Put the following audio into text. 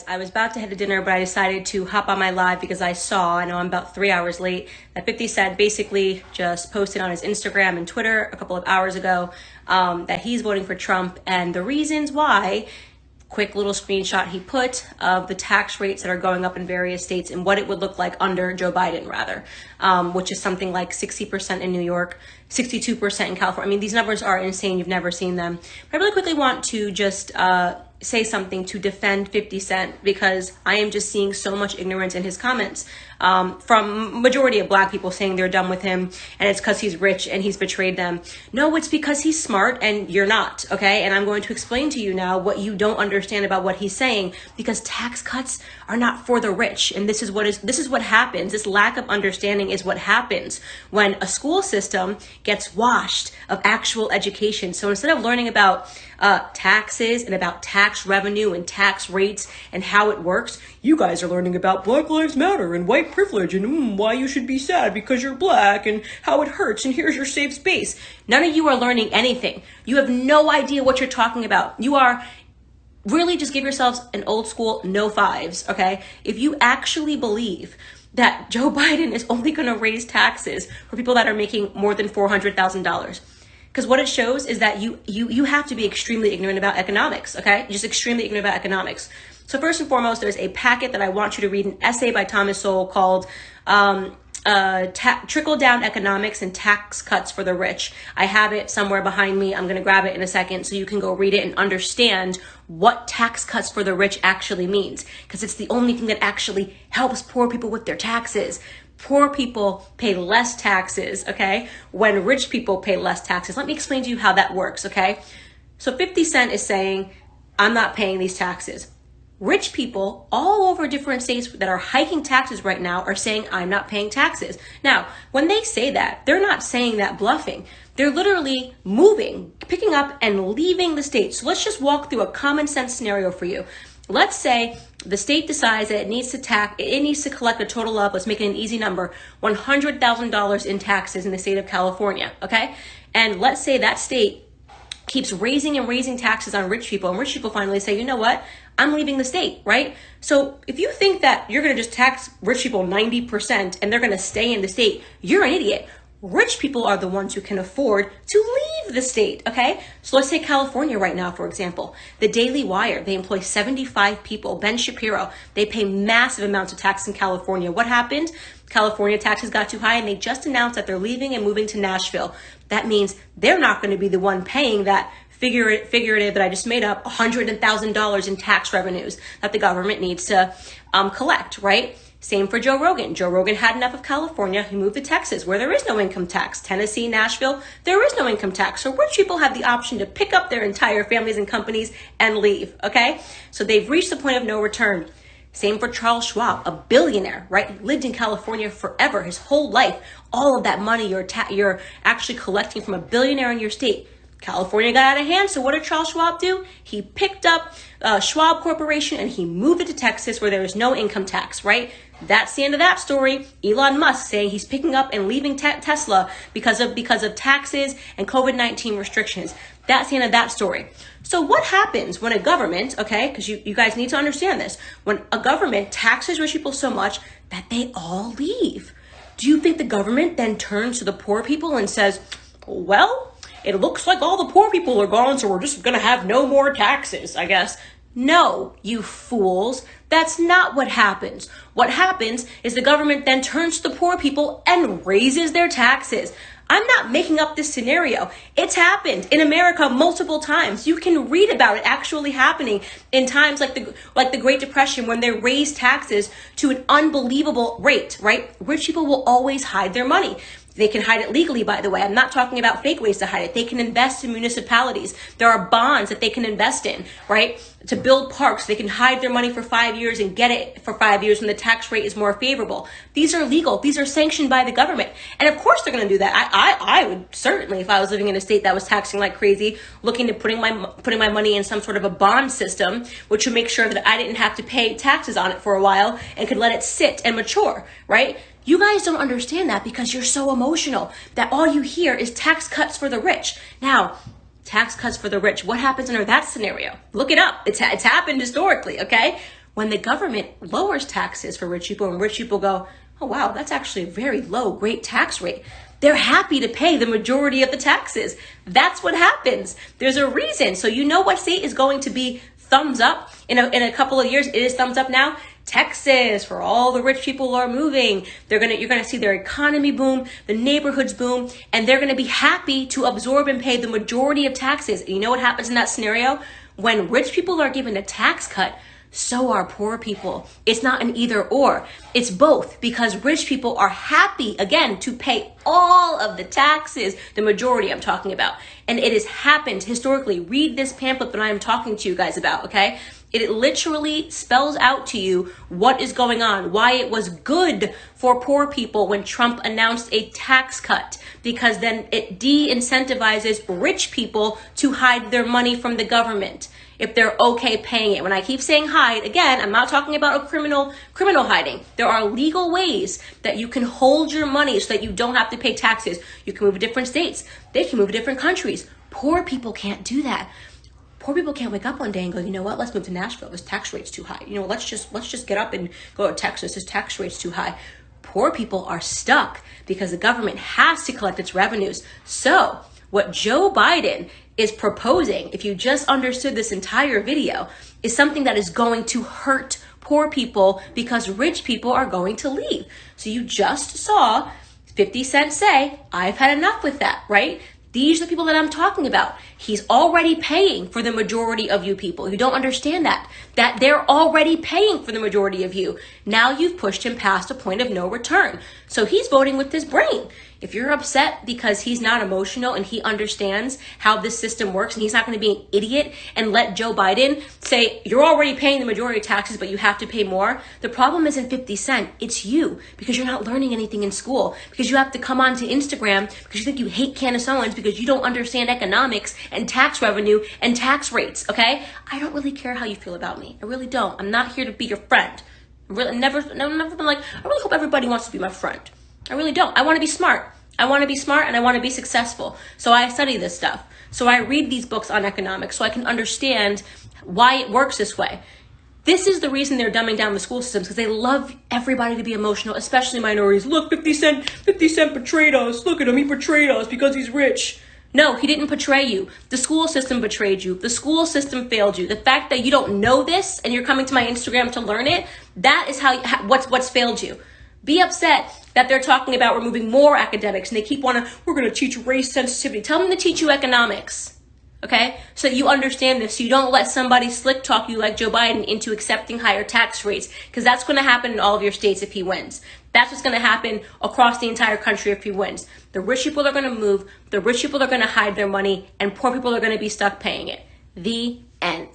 I was about to head to dinner, but I decided to hop on my live because I know I'm about 3 hours late, that 50 Cent basically just posted on his Instagram and Twitter a couple of hours ago that he's voting for Trump, and the reasons why. Quick little screenshot he put of the tax rates that are going up in various states and what it would look like under Joe Biden, rather, which is something like 60% in New York, 62% in California. I mean, these numbers are insane. You've never seen them. But I really quickly want to just say something to defend 50 Cent, because I am just seeing so much ignorance in his comments from majority of Black people saying they're done with him and it's because he's rich and he's betrayed them. No, it's because he's smart and you're not, okay? And I'm going to explain to you now what you don't understand about what he's saying, because tax cuts are not for the rich, and this is what happens. This lack of understanding is what happens when a school system gets washed of actual education. So instead of learning about taxes and about tax revenue and tax rates and how it works, you guys are learning about Black Lives Matter and white privilege and why you should be sad because you're Black and how it hurts and here's your safe space. None of you are learning anything. You have no idea what you're talking about. You are really, just give yourselves an old school no fives, okay? If you actually believe that Joe Biden is only going to raise taxes for people that are making more than $400,000, because what it shows is that you have to be extremely ignorant about economics, okay? Just extremely ignorant about economics. So first and foremost, there's a packet that I want you to read, an essay by Thomas Sowell called Trickle-Down Economics and Tax Cuts for the Rich. I have it somewhere behind me. I'm going to grab it in a second so you can go read it and understand what tax cuts for the rich actually means, because it's the only thing that actually helps poor people with their taxes. Poor people pay less taxes, okay, when rich people pay less taxes. Let me explain to you how that works, okay? So 50 Cent is saying, I'm not paying these taxes. Rich people all over different states that are hiking taxes right now are saying, I'm not paying taxes. Now, when they say that, they're not saying that bluffing. They're literally moving, picking up and leaving the state. So let's just walk through a common sense scenario for you. Let's say the state decides that it needs to collect a total of, let's make it an easy number, $100,000 in taxes in the state of California, okay? And let's say that state keeps raising and raising taxes on rich people, and rich people finally say, you know what, I'm leaving the state, right? So if you think that you're going to just tax rich people 90% and they're going to stay in the state, you're an idiot. Rich people are the ones who can afford to leave the state, okay? So let's take California right now, for example. The Daily Wire, they employ 75 people. Ben Shapiro, they pay massive amounts of tax in California. What happened? California taxes got too high and they just announced that they're leaving and moving to Nashville. That means they're not going to be the one paying that figurative that I just made up, $100,000 in tax revenues that the government needs to collect, right? Same for Joe Rogan. Joe Rogan had enough of California. He moved to Texas, where there is no income tax. Tennessee, Nashville, there is no income tax. So rich people have the option to pick up their entire families and companies and leave, okay? So they've reached the point of no return. Same for Charles Schwab, a billionaire, right? Lived in California forever, his whole life. All of that money you're actually collecting from a billionaire in your state. California got out of hand, so what did Charles Schwab do? He picked up Schwab Corporation and he moved it to Texas, where there is no income tax, right? That's the end of that story. Elon Musk saying he's picking up and leaving Tesla because of taxes and COVID-19 restrictions. That's the end of that story. So what happens when a government, okay, because you guys need to understand this, when a government taxes rich people so much that they all leave? Do you think the government then turns to the poor people and says, well, it looks like all the poor people are gone, so we're just going to have no more taxes, I guess? No, you fools. That's not what happens. What happens is the government then turns to the poor people and raises their taxes. I'm not making up this scenario. It's happened in America multiple times. You can read about it actually happening in times like the Great Depression, when they raised taxes to an unbelievable rate, right? Rich people will always hide their money. They can hide it legally, by the way. I'm not talking about fake ways to hide it. They can invest in municipalities. There are bonds that they can invest in, right? To build parks. They can hide their money for 5 years and get it for 5 years when the tax rate is more favorable. These are legal. These are sanctioned by the government. And of course they're going to do that. I would certainly, if I was living in a state that was taxing like crazy, looking to putting my money in some sort of a bond system, which would make sure that I didn't have to pay taxes on it for a while and could let it sit and mature, right? You guys don't understand that because you're so emotional that all you hear is tax cuts for the rich. Now, tax cuts for the rich, what happens under that scenario? Look it up. It's happened historically, okay? when the government lowers taxes for rich people and rich people go, oh wow, that's actually a very low, great tax rate, they're happy to pay the majority of the taxes. That's what happens. There's a reason. So you know what state is going to be thumbs up in a couple of years? It is thumbs up now. Texas, where all the rich people are moving. You're gonna see their economy boom, the neighborhoods boom, and they're gonna be happy to absorb and pay the majority of taxes. And you know what happens in that scenario? When rich people are given a tax cut, so are poor people. It's not an either or, it's both, because rich people are happy, again, to pay all of the taxes, the majority I'm talking about. And it has happened historically. Read this pamphlet that I am talking to you guys about, okay? It literally spells out to you what is going on, why it was good for poor people when Trump announced a tax cut, because then it de-incentivizes rich people to hide their money from the government if they're okay paying it. When I keep saying hide, again, I'm not talking about a criminal hiding. There are legal ways that you can hold your money so that you don't have to pay taxes. You can move to different states. They can move to different countries. Poor people can't do that. Poor people can't wake up one day and go, you know what, let's move to Nashville. This tax rate's too high. You know, let's just get up and go to Texas. This tax rate's too high. Poor people are stuck because the government has to collect its revenues. So what Joe Biden is proposing, if you just understood this entire video, is something that is going to hurt poor people because rich people are going to leave. So you just saw 50 Cent say, I've had enough with that, right? These are the people that I'm talking about. He's already paying for the majority of you people. You don't understand that they're already paying for the majority of you. Now you've pushed him past a point of no return. So he's voting with his brain. If you're upset because he's not emotional and he understands how this system works and he's not going to be an idiot and let Joe Biden say, you're already paying the majority of taxes, but you have to pay more. The problem isn't 50 Cent. It's you, because you're not learning anything in school, because you have to come onto Instagram because you think you hate Candace Owens because you don't understand economics and tax revenue and tax rates, okay? I don't really care how you feel about me. I really don't. I'm not here to be your friend. I've never been like, I really hope everybody wants to be my friend. I really don't. I want to be smart. I want to be smart and I want to be successful. So I study this stuff. So I read these books on economics so I can understand why it works this way. This is the reason they're dumbing down the school systems, because they love everybody to be emotional, especially minorities. Look, 50 Cent betrayed us. Look at him. He betrayed us because he's rich. No, he didn't betray you. The school system betrayed you. The school system failed you. The fact that you don't know this and you're coming to my Instagram to learn it, that is what's failed you. Be upset that they're talking about removing more academics and they keep we're going to teach race sensitivity. Tell them to teach you economics, okay? So that you understand this, so you don't let somebody slick talk you like Joe Biden into accepting higher tax rates, because that's going to happen in all of your states if he wins. That's what's going to happen across the entire country if he wins. The rich people are going to move, the rich people are going to hide their money, and poor people are going to be stuck paying it. The end.